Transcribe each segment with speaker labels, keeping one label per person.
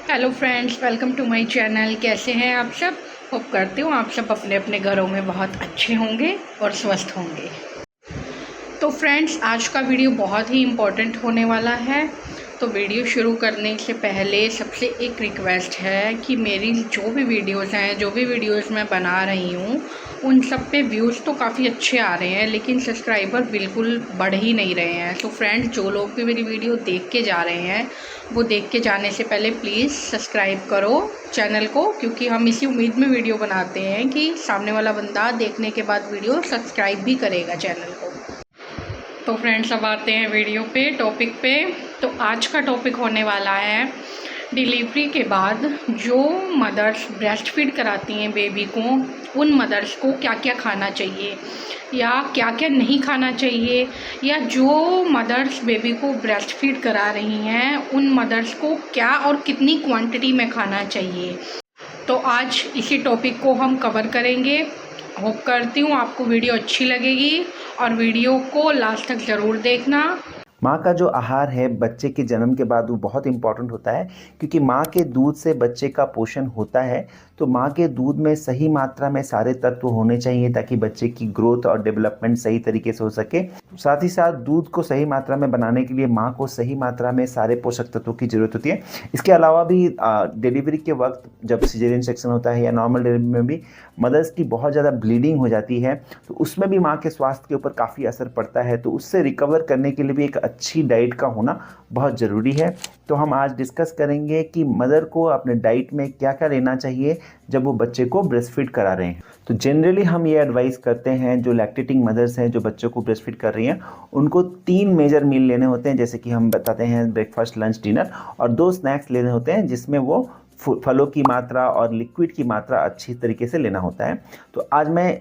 Speaker 1: Hello friends, welcome to my channel. कैसे हैं आप सब? होप करती हूँ आप सब अपने अपने घरों में बहुत अच्छे होंगे और स्वस्थ होंगे। तो फ्रेंड्स, आज का वीडियो बहुत ही इम्पोर्टेंट होने वाला है। तो वीडियो शुरू करने से पहले सबसे एक रिक्वेस्ट है कि मेरी जो भी वीडियोस हैं, जो भी वीडियोस मैं बना रही हूँ, उन सब पे व्यूज़ तो काफ़ी अच्छे आ रहे हैं, लेकिन सब्सक्राइबर बिल्कुल बढ़ ही नहीं रहे हैं। तो फ्रेंड्स, जो लोग भी मेरी वीडियो देख के जा रहे हैं, वो देख के जाने से पहले प्लीज़ सब्सक्राइब करो चैनल को, क्योंकि हम इसी उम्मीद में वीडियो बनाते हैं कि सामने वाला बंदा देखने के बाद वीडियो सब्सक्राइब भी करेगा चैनल को। तो फ्रेंड्स, अब आते हैं वीडियो पे, टॉपिक पे। तो आज का टॉपिक होने वाला है डिलीवरी के बाद जो मदर्स ब्रेस्ट फीड कराती हैं बेबी को, उन मदर्स को क्या क्या खाना चाहिए या क्या क्या नहीं खाना चाहिए, या जो मदर्स बेबी को ब्रेस्ट फीड करा रही हैं उन मदर्स को क्या और कितनी क्वांटिटी में खाना चाहिए। तो आज इसी टॉपिक को हम कवर करेंगे। होप करती हूँ आपको वीडियो अच्छी लगेगी और वीडियो को लास्ट तक ज़रूर देखना।
Speaker 2: माँ का जो आहार है बच्चे के जन्म के बाद वो बहुत इम्पॉर्टेंट होता है, क्योंकि माँ के दूध से बच्चे का पोषण होता है। तो माँ के दूध में सही मात्रा में सारे तत्व होने चाहिए ताकि बच्चे की ग्रोथ और डेवलपमेंट सही तरीके से हो सके। साथ ही साथ दूध को सही मात्रा में बनाने के लिए माँ को सही मात्रा में सारे पोषक तत्वों की ज़रूरत होती है। इसके अलावा भी डिलीवरी के वक्त जब सिजेरियन सेक्शन होता है या नॉर्मल डिलीवरी में भी मदर्स की बहुत ज़्यादा ब्लीडिंग हो जाती है, तो उसमें भी माँ के स्वास्थ्य के ऊपर काफ़ी असर पड़ता है। तो उससे रिकवर करने के लिए भी एक अच्छी डाइट का होना बहुत ज़रूरी है। तो हम आज डिस्कस करेंगे कि मदर को अपने डाइट में क्या क्या लेना चाहिए जब वो बच्चे को ब्रेस्ट फीड करा रहे हैं। तो जनरली हम ये एडवाइस करते हैं, जो लैक्टेटिंग मदर्स हैं जो बच्चों को ब्रेस्ट फीड कर रही हैं, उनको 3 मेजर मील लेने होते हैं, जैसे कि हम बताते हैं ब्रेकफास्ट, लंच, डिनर, और 2 स्नैक्स लेने होते हैं जिसमें वो फलों की मात्रा और लिक्विड की मात्रा अच्छी तरीके से लेना होता है। तो आज मैं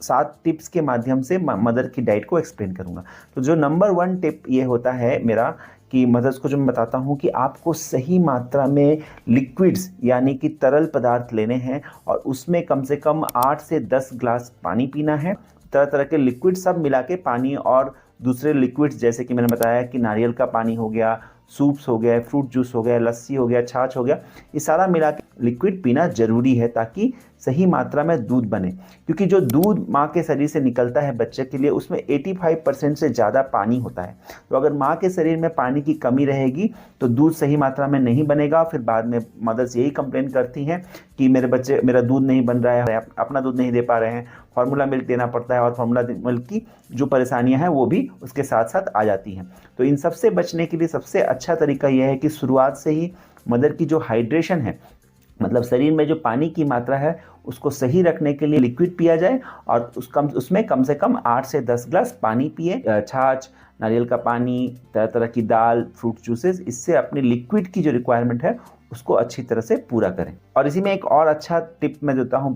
Speaker 2: 7 टिप्स के माध्यम से मदर की डाइट को एक्सप्लेन करूंगा। तो जो नंबर 1 टिप ये होता है मेरा कि मदर्स को जो मैं बताता हूँ कि आपको सही मात्रा में लिक्विड्स यानी कि तरल पदार्थ लेने हैं, और उसमें कम से कम 8 से 10 ग्लास पानी पीना है। तरह तरह के लिक्विड सब मिला के, पानी और दूसरे लिक्विड्स जैसे कि मैंने बताया कि नारियल का पानी हो गया, सूप्स हो गया, फ्रूट जूस हो गया, लस्सी हो गया, छाछ हो गया, ये सारा मिला के लिक्विड पीना जरूरी है ताकि सही मात्रा में दूध बने। क्योंकि जो दूध माँ के शरीर से निकलता है बच्चे के लिए, उसमें 85% से ज़्यादा पानी होता है। तो अगर माँ के शरीर में पानी की कमी रहेगी तो दूध सही मात्रा में नहीं बनेगा। फिर बाद में मदर्स यही कंप्लेन करती हैं कि मेरा दूध नहीं बन रहा है, अपना दूध नहीं दे पा रहे हैं, फार्मूला मिल्क देना पड़ता है, और फार्मूला मिल्क की जो परेशानियां हैं वो भी उसके साथ साथ आ जाती हैं। तो इन सब से बचने के लिए सबसे अच्छा तरीका यह है कि शुरुआत से ही मदर की जो हाइड्रेशन है, मतलब शरीर में जो पानी की मात्रा है, उसको सही रखने के लिए लिक्विड पिया जाए, और उसमें कम से कम 8 से 10 ग्लास पानी पिए। छाछ, नारियल का पानी, तरह तरह की दाल, फ्रूट जूसेस, इससे अपनी लिक्विड की जो रिक्वायरमेंट है उसको अच्छी तरह से पूरा करें। और इसी में एक और अच्छा टिप मैं देता हूँ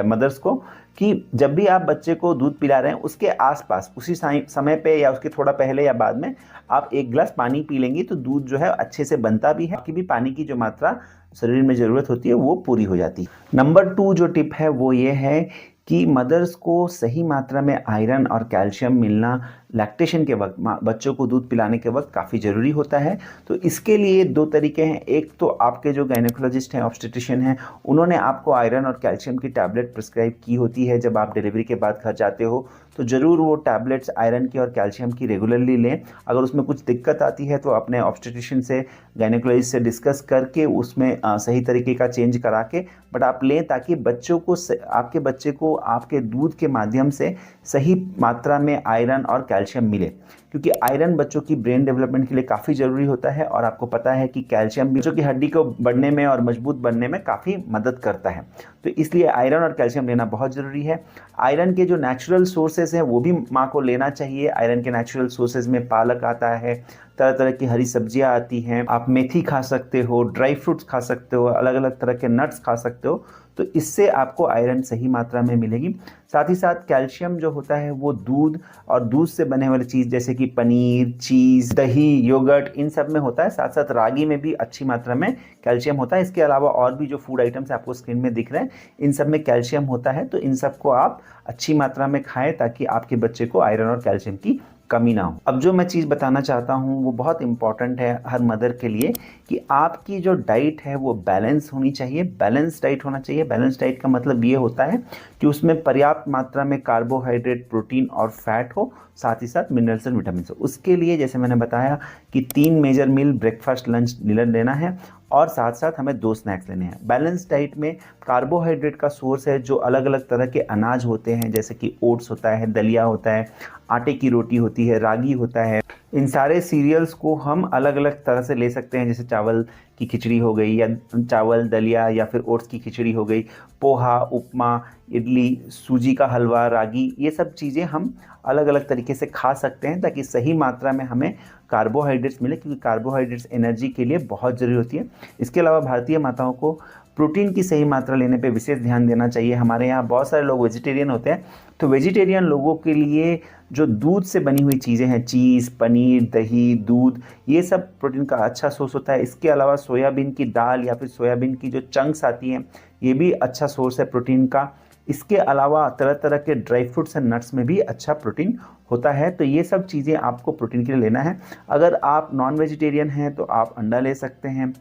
Speaker 2: मदर्स को, कि जब भी आप बच्चे को दूध पिला रहे हैं उसके आसपास उसी समय पे या उसके थोड़ा पहले या बाद में आप 1 गिलास पानी पी लेंगी तो दूध जो है अच्छे से बनता भी है, कि भी पानी की जो मात्रा शरीर में ज़रूरत होती है वो पूरी हो जाती है। नंबर 2 जो टिप है वो ये है कि मदर्स को सही मात्रा में आयरन और कैल्शियम मिलना लैक्टेशन के वक्त, बच्चों को दूध पिलाने के वक्त काफ़ी ज़रूरी होता है। तो इसके लिए 2 तरीके हैं। एक तो आपके जो गायनेकोलॉजिस्ट हैं, ऑब्स्टेट्रिशियन हैं, उन्होंने आपको आयरन और कैल्शियम की टैबलेट प्रिस्क्राइब की होती है। जब आप डिलीवरी के बाद घर जाते हो तो ज़रूर वो टैबलेट्स आयरन की और कैल्शियम की रेगुलरली लें। अगर उसमें कुछ दिक्कत आती है तो अपने ऑब्स्टेट्रिशियन से, गायनेकोलॉजिस्ट से डिस्कस करके उसमें सही तरीके का चेंज करा के बट आप लें, ताकि आपके बच्चे को आपके दूध के माध्यम से सही मात्रा में आयरन और कैल्शियम मिले। क्योंकि आयरन बच्चों की ब्रेन डेवलपमेंट के लिए काफ़ी ज़रूरी होता है, और आपको पता है कि कैल्शियम भी बच्चों की हड्डी को बढ़ने में और मजबूत बनने में काफ़ी मदद करता है। तो इसलिए आयरन और कैल्शियम लेना बहुत ज़रूरी है। आयरन के जो नेचुरल सोर्सेज हैं वो भी माँ को लेना चाहिए। आयरन के नेचुरल सोर्सेज में पालक आता है, तरह तरह की हरी सब्जियां आती हैं, आप मेथी खा सकते हो, ड्राई फ्रूट्स खा सकते हो, अलग अलग तरह के नट्स खा सकते हो। तो इससे आपको आयरन सही मात्रा में मिलेगी। साथ ही साथ कैल्शियम जो होता है वो दूध और दूध से बने वाली चीज़ जैसे कि पनीर, चीज़, दही, योगर्ट, इन सब में होता है। साथ साथ रागी में भी अच्छी मात्रा में कैल्शियम होता है। इसके अलावा और भी जो फूड आइटम्स आपको स्क्रीन में दिख रहे हैं, इन सब में कैल्शियम होता है। तो इन सबको आप अच्छी मात्रा में खाएं ताकि आपके बच्चे को आयरन और कैल्शियम की कमी ना हो। अब जो मैं चीज़ बताना चाहता हूँ वो बहुत इंपॉर्टेंट है हर मदर के लिए, कि आपकी जो डाइट है वो बैलेंस होनी चाहिए, बैलेंस डाइट होना चाहिए। बैलेंस डाइट का मतलब ये होता है कि उसमें पर्याप्त मात्रा में कार्बोहाइड्रेट, प्रोटीन और फैट हो, साथ ही साथ मिनरल्स एंड विटामिन हो। उसके लिए जैसे मैंने बताया कि 3 major meal breakfast, lunch, dinner लेना है और साथ साथ हमें 2 स्नैक्स लेने हैं। बैलेंस डाइट में कार्बोहाइड्रेट का सोर्स है जो अलग अलग तरह के अनाज होते हैं, जैसे कि ओट्स होता है, दलिया होता है, आटे की रोटी होती है, रागी होता है। इन सारे सीरियल्स को हम अलग अलग तरह से ले सकते हैं, जैसे चावल की खिचड़ी हो गई या चावल दलिया, या फिर ओट्स की खिचड़ी हो गई, पोहा, उपमा, इडली, सूजी का हलवा, रागी, ये सब चीज़ें हम अलग अलग तरीके से खा सकते हैं ताकि सही मात्रा में हमें कार्बोहाइड्रेट्स मिले, क्योंकि कार्बोहाइड्रेट्स एनर्जी के लिए बहुत ज़रूरी होती है। इसके अलावा भारतीय माताओं को प्रोटीन की सही मात्रा लेने पे विशेष ध्यान देना चाहिए। हमारे यहाँ बहुत सारे लोग वेजिटेरियन होते हैं, तो वेजिटेरियन लोगों के लिए जो दूध से बनी हुई चीज़ें हैं, चीज़, पनीर, दही, दूध, ये सब प्रोटीन का अच्छा सोर्स होता है। इसके अलावा सोयाबीन की दाल या फिर सोयाबीन की जो चंक्स आती हैं, ये भी अच्छा सोर्स है प्रोटीन का। इसके अलावा तरह तरह के ड्राई फ्रूट्स एंड नट्स में भी अच्छा प्रोटीन होता है। तो ये सब चीज़ें आपको प्रोटीन के लिए लेना है। अगर आप नॉन वेजिटेरियन हैं तो आप अंडा ले सकते हैं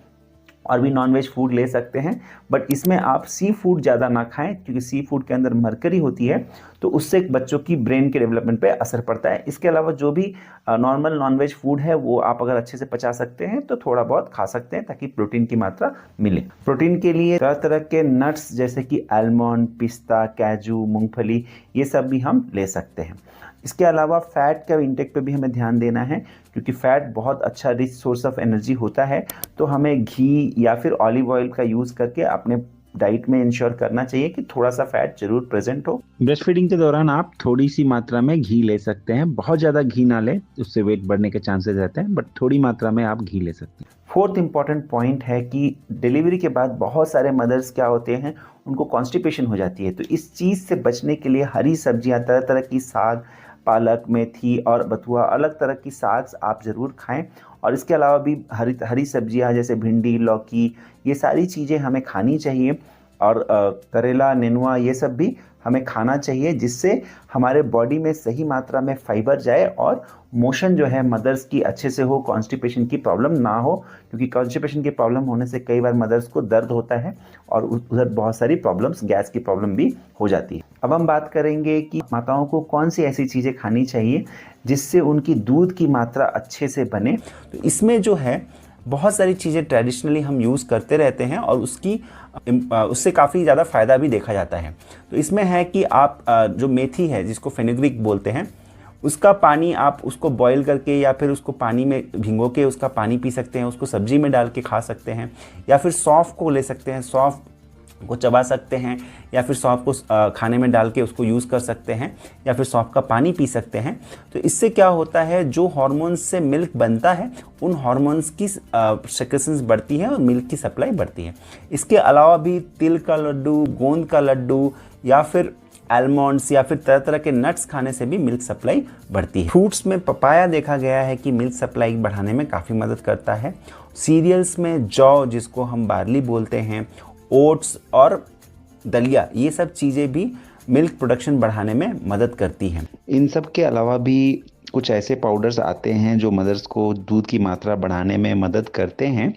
Speaker 2: और भी नॉनवेज फूड ले सकते हैं, बट इसमें आप सी फूड ज़्यादा ना खाएं, क्योंकि सी फूड के अंदर मरकरी होती है, तो उससे बच्चों की ब्रेन के डेवलपमेंट पे असर पड़ता है। इसके अलावा जो भी नॉर्मल नॉनवेज फूड है वो आप अगर अच्छे से पचा सकते हैं तो थोड़ा बहुत खा सकते हैं ताकि प्रोटीन की मात्रा मिले। प्रोटीन के लिए तरह तरह के नट्स जैसे कि आलमंड, पिस्ता, काजू, मूंगफली, ये सब भी हम ले सकते हैं। इसके अलावा फ़ैट का इंटेक पे भी हमें ध्यान देना है, क्योंकि फ़ैट बहुत अच्छा रिच सोर्स ऑफ एनर्जी होता है। तो हमें घी या फिर ऑलिव ऑयल का यूज़ करके अपने डाइट में इंश्योर करना चाहिए कि थोड़ा सा फैट जरूर प्रेजेंट हो। ब्रेस्ट फीडिंग के दौरान आप थोड़ी सी मात्रा में घी ले सकते हैं, बहुत ज़्यादा घी ना लें, उससे वेट बढ़ने के चांसेस रहते हैं, बट थोड़ी मात्रा में आप घी ले सकते हैं। फोर्थ इंपॉर्टेंट पॉइंट है कि डिलीवरी के बाद बहुत सारे मदर्स क्या होते हैं, उनको कॉन्स्टिपेशन हो जाती है। तो इस चीज़ से बचने के लिए हरी सब्जियाँ, तरह तरह की साग, पालक, मेथी और बथुआ, अलग तरह की साग आप ज़रूर खाएं। और इसके अलावा भी हरी सब्जियां जैसे भिंडी, लौकी, ये सारी चीज़ें हमें खानी चाहिए। और करेला, नेनुआ, ये सब भी हमें खाना चाहिए, जिससे हमारे बॉडी में सही मात्रा में फाइबर जाए और मोशन जो है मदर्स की अच्छे से हो, कॉन्स्टिपेशन की प्रॉब्लम ना हो। क्योंकि कॉन्स्टिपेशन की प्रॉब्लम होने से कई बार मदर्स को दर्द होता है और उधर बहुत सारी प्रॉब्लम्स, गैस की प्रॉब्लम भी हो जाती है। अब हम बात करेंगे कि माताओं को कौन सी ऐसी चीज़ें खानी चाहिए जिससे उनकी दूध की मात्रा अच्छे से बने। तो इसमें जो है बहुत सारी चीज़ें ट्रेडिशनली हम यूज़ करते रहते हैं और उससे काफ़ी ज़्यादा फ़ायदा भी देखा जाता है। तो इसमें है कि आप जो मेथी है, जिसको फेनुग्रीक बोलते हैं, उसका पानी आप उसको बॉईल करके या फिर उसको पानी में भिगो के उसका पानी पी सकते हैं, उसको सब्जी में डाल के खा सकते हैं, या फिर सौंफ को ले सकते हैं, सौंफ को चबा सकते हैं, या फिर सौंफ को खाने में डाल के उसको यूज़ कर सकते हैं, या फिर सौंफ का पानी पी सकते हैं। तो इससे क्या होता है, जो हार्मोन्स से मिल्क बनता है उन हार्मोन्स की सेक्रेशंस बढ़ती है और मिल्क की सप्लाई बढ़ती है। इसके अलावा भी तिल का लड्डू, गोंद का लड्डू, या फिर आलमंड्स या फिर तरह तरह के नट्स खाने से भी मिल्क सप्लाई बढ़ती है। फ्रूट्स में पपाया देखा गया है कि मिल्क सप्लाई बढ़ाने में काफ़ी मदद करता है। सीरियल्स में जौ, जिसको हम बार्ली बोलते हैं, ओट्स और दलिया, ये सब चीज़ें भी मिल्क प्रोडक्शन बढ़ाने में मदद करती हैं। इन सब के अलावा भी कुछ ऐसे पाउडर्स आते हैं जो मदर्स को दूध की मात्रा बढ़ाने में मदद करते हैं,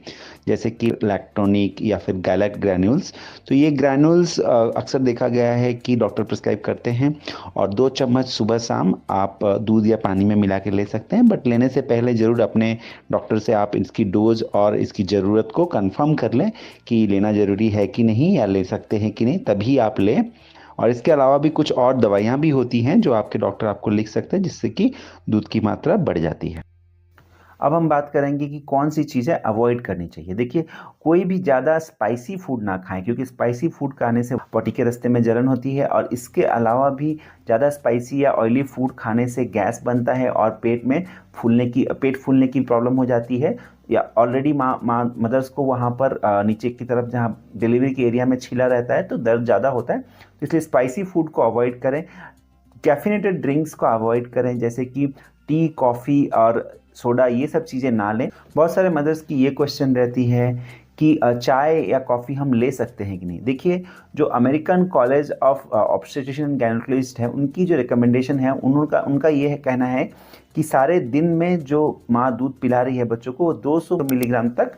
Speaker 2: जैसे कि लैक्टोनिक या फिर गैलेट ग्रैन्यूल्स। तो ये ग्रैन्यूल्स अक्सर देखा गया है कि डॉक्टर प्रिस्क्राइब करते हैं, और 2 चम्मच सुबह शाम आप दूध या पानी में मिला के ले सकते हैं। बट लेने से पहले ज़रूर अपने डॉक्टर से आप इसकी डोज और इसकी ज़रूरत को कंफर्म कर लें कि लेना ज़रूरी है कि नहीं, या ले सकते हैं कि नहीं, तभी आप लें। और इसके अलावा भी कुछ और दवाइयाँ भी होती हैं जो आपके डॉक्टर आपको लिख सकते हैं, जिससे कि दूध की मात्रा बढ़ जाती है। अब हम बात करेंगे कि कौन सी चीज़ें अवॉइड करनी चाहिए। देखिए, कोई भी ज़्यादा स्पाइसी फूड ना खाएं, क्योंकि स्पाइसी फूड खाने से पॉटी के रास्ते में जलन होती है, और इसके अलावा भी ज़्यादा स्पाइसी या ऑयली फूड खाने से गैस बनता है और पेट फूलने की प्रॉब्लम हो जाती है। या ऑलरेडी मदर्स को वहाँ पर नीचे की तरफ जहाँ डिलीवरी के एरिया में छीला रहता है तो दर्द ज़्यादा होता है। तो इसलिए स्पाइसी फूड को अवॉइड करें। कैफिनेटेड ड्रिंक्स को अवॉइड करें, जैसे कि टी, कॉफ़ी और सोडा, ये सब चीज़ें ना लें। बहुत सारे मदर्स की ये क्वेश्चन रहती है कि चाय या कॉफ़ी हम ले सकते हैं कि नहीं। देखिए, जो American college of obstetrician and gynaecologist है, उनकी जो रिकमेंडेशन है, उनका ये कहना है कि सारे दिन में जो माँ दूध पिला रही है बच्चों को, वो 200 मिलीग्राम तक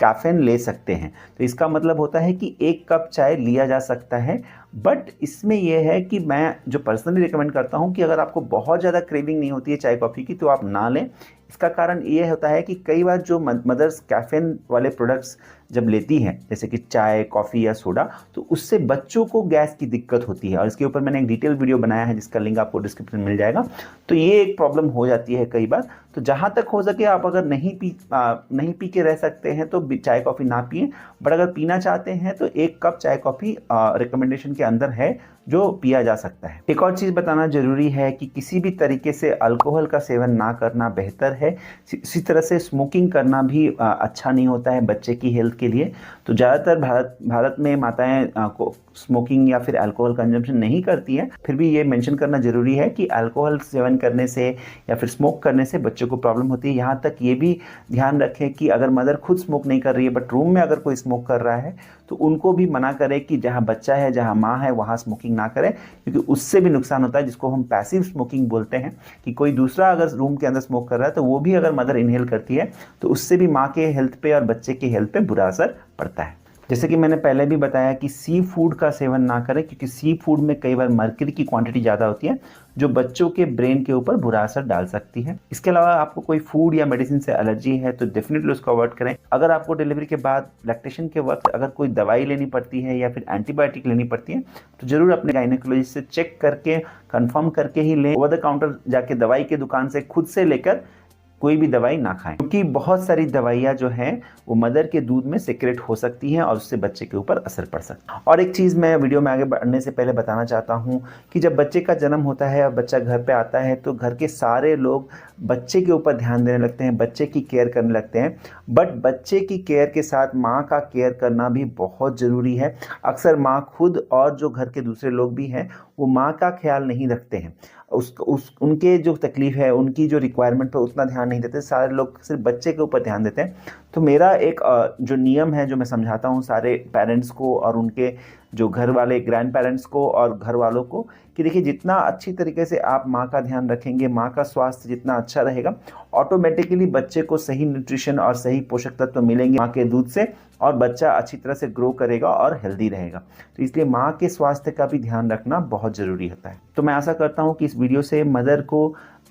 Speaker 2: कैफीन ले सकते हैं। तो इसका मतलब होता है कि 1 कप चाय लिया जा सकता है, बट इसमें यह है कि मैं जो पर्सनली रिकमेंड करता हूं कि अगर आपको बहुत ज़्यादा क्रेविंग नहीं होती है चाय कॉफ़ी की तो आप ना लें। इसका कारण ये होता है कि कई बार जो मदर्स कैफीन वाले प्रोडक्ट्स जब लेती हैं, जैसे कि चाय, कॉफ़ी या सोडा, तो उससे बच्चों को गैस की दिक्कत होती है और इसके ऊपर मैंने एक डिटेल वीडियो बनाया है जिसका लिंक आपको डिस्क्रिप्शन में मिल जाएगा। तो ये एक प्रॉब्लम हो जाती है कई बार। तो जहाँ तक हो सके आप अगर नहीं पी के रह सकते हैं तो चाय कॉफ़ी ना पिएं, बट अगर पीना चाहते हैं तो 1 कप चाय कॉफ़ी रिकमेंडेशन के अंदर है जो पिया जा सकता है। एक और चीज़ बताना ज़रूरी है कि किसी भी तरीके से अल्कोहल का सेवन ना करना बेहतर है। इसी तरह से स्मोकिंग करना भी अच्छा नहीं होता है बच्चे की हेल्थ के लिए। तो ज़्यादातर भारत में माताएं को स्मोकिंग या फिर अल्कोहल कंजम्पशन नहीं करती हैं, फिर भी ये मेंशन करना ज़रूरी है कि अल्कोहल सेवन करने से या फिर स्मोक करने से बच्चों को प्रॉब्लम होती है। यहाँ तक ये भी ध्यान रखें कि अगर मदर खुद स्मोक नहीं कर रही है बट रूम में अगर कोई स्मोक कर रहा है तो उनको भी मना करें कि जहाँ बच्चा है, जहाँ माँ है, वहाँ स्मोकिंग ना करें, क्योंकि उससे भी नुकसान होता है, जिसको हम पैसिव स्मोकिंग बोलते हैं। कि कोई दूसरा अगर रूम के अंदर स्मोक कर रहा है तो वो भी अगर मदर इनहेल करती है तो उससे भी माँ के हेल्थ पे और बच्चे के हेल्थ पे बुरा असर पड़ता है। जैसे कि मैंने पहले भी बताया कि सी फूड का सेवन ना करें, क्योंकि सी फूड में कई बार मर्क्यूरी की क्वांटिटी ज़्यादा होती है जो बच्चों के ब्रेन के ऊपर बुरा असर डाल सकती है। इसके अलावा आपको कोई फूड या मेडिसिन से एलर्जी है तो डेफिनेटली उसको अवॉइड करें। अगर आपको डिलीवरी के बाद, लैक्टेशन के वक्त अगर कोई दवाई लेनी पड़ती है या फिर एंटीबायोटिक लेनी पड़ती है तो ज़रूर अपने गायनेकोलॉजिस्ट से चेक करके, कंफर्म करके ही लें। ओवर द काउंटर जाके दवाई की दुकान से खुद से लेकर कोई भी दवाई ना खाएं, क्योंकि बहुत सारी दवाइयाँ जो हैं वो मदर के दूध में सीक्रेट हो सकती हैं और उससे बच्चे के ऊपर असर पड़ सकता है। और एक चीज़ मैं वीडियो में आगे बढ़ने से पहले बताना चाहता हूँ कि जब बच्चे का जन्म होता है और बच्चा घर पे आता है तो घर के सारे लोग बच्चे के ऊपर ध्यान देने लगते हैं, बच्चे की केयर करने लगते हैं, बट बच्चे की केयर के साथ माँ का केयर करना भी बहुत ज़रूरी है। अक्सर माँ खुद और जो घर के दूसरे लोग भी हैं वो माँ का ख्याल नहीं रखते हैं, उनके जो तकलीफ़ है, उनकी जो रिक्वायरमेंट पर उतना ध्यान नहीं देते, सारे लोग सिर्फ बच्चे के ऊपर ध्यान देते हैं। तो मेरा एक जो नियम है जो मैं समझाता हूँ सारे पेरेंट्स को और उनके जो घर वाले ग्रैंड पेरेंट्स को और घर वालों को, कि देखिए जितना अच्छी तरीके से आप माँ का ध्यान रखेंगे, माँ का स्वास्थ्य जितना अच्छा रहेगा, ऑटोमेटिकली बच्चे को सही न्यूट्रिशन और सही पोषक तत्व मिलेंगे माँ के दूध से और बच्चा अच्छी तरह से ग्रो करेगा और हेल्दी रहेगा। तो इसलिए माँ के स्वास्थ्य का भी ध्यान रखना बहुत ज़रूरी होता है। तो मैं आशा करता हूँ कि इस वीडियो से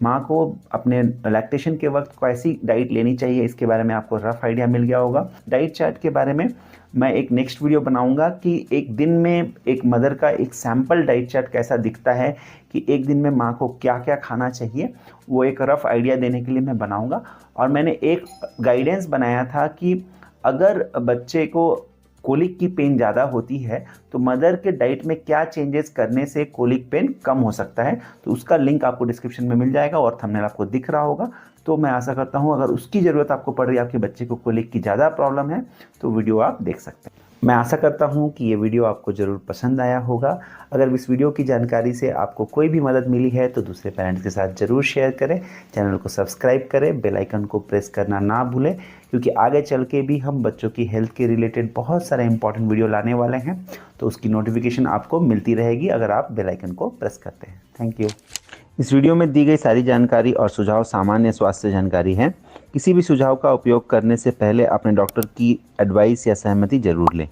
Speaker 2: माँ को अपने लैक्टेशन के वक्त कैसी डाइट लेनी चाहिए इसके बारे में आपको रफ आइडिया मिल गया होगा। डाइट चार्ट के बारे में मैं एक नेक्स्ट वीडियो बनाऊंगा कि एक दिन में एक मदर का एक सैम्पल डाइट चार्ट कैसा दिखता है, कि एक दिन में माँ को क्या क्या खाना चाहिए, वो एक रफ आइडिया देने के लिए मैं बनाऊंगा। और मैंने एक गाइडेंस बनाया था कि अगर बच्चे को कोलिक की पेन ज़्यादा होती है तो मदर के डाइट में क्या चेंजेस करने से कोलिक पेन कम हो सकता है, तो उसका लिंक आपको डिस्क्रिप्शन में मिल जाएगा और थंबनेल आपको दिख रहा होगा। तो मैं आशा करता हूँ अगर उसकी ज़रूरत आपको पड़ रही है, आपके बच्चे को कोलिक की ज़्यादा प्रॉब्लम है, तो वीडियो आप देख सकते हैं। मैं आशा करता हूँ कि ये वीडियो आपको ज़रूर पसंद आया होगा। अगर इस वीडियो की जानकारी से आपको कोई भी मदद मिली है तो दूसरे पेरेंट्स के साथ ज़रूर शेयर करें, चैनल को सब्सक्राइब करें, बेल आइकन को प्रेस करना ना भूलें, क्योंकि आगे चल के भी हम बच्चों की हेल्थ के रिलेटेड बहुत सारे इंपॉर्टेंट वीडियो लाने वाले हैं, तो उसकी नोटिफिकेशन आपको मिलती रहेगी अगर आप बेल आइकन को प्रेस करते हैं। Thank you. इस वीडियो में दी गई सारी जानकारी और सुझाव सामान्य स्वास्थ्य जानकारी है। किसी भी सुझाव का उपयोग करने से पहले अपने डॉक्टर की एडवाइस या सहमति जरूर लें।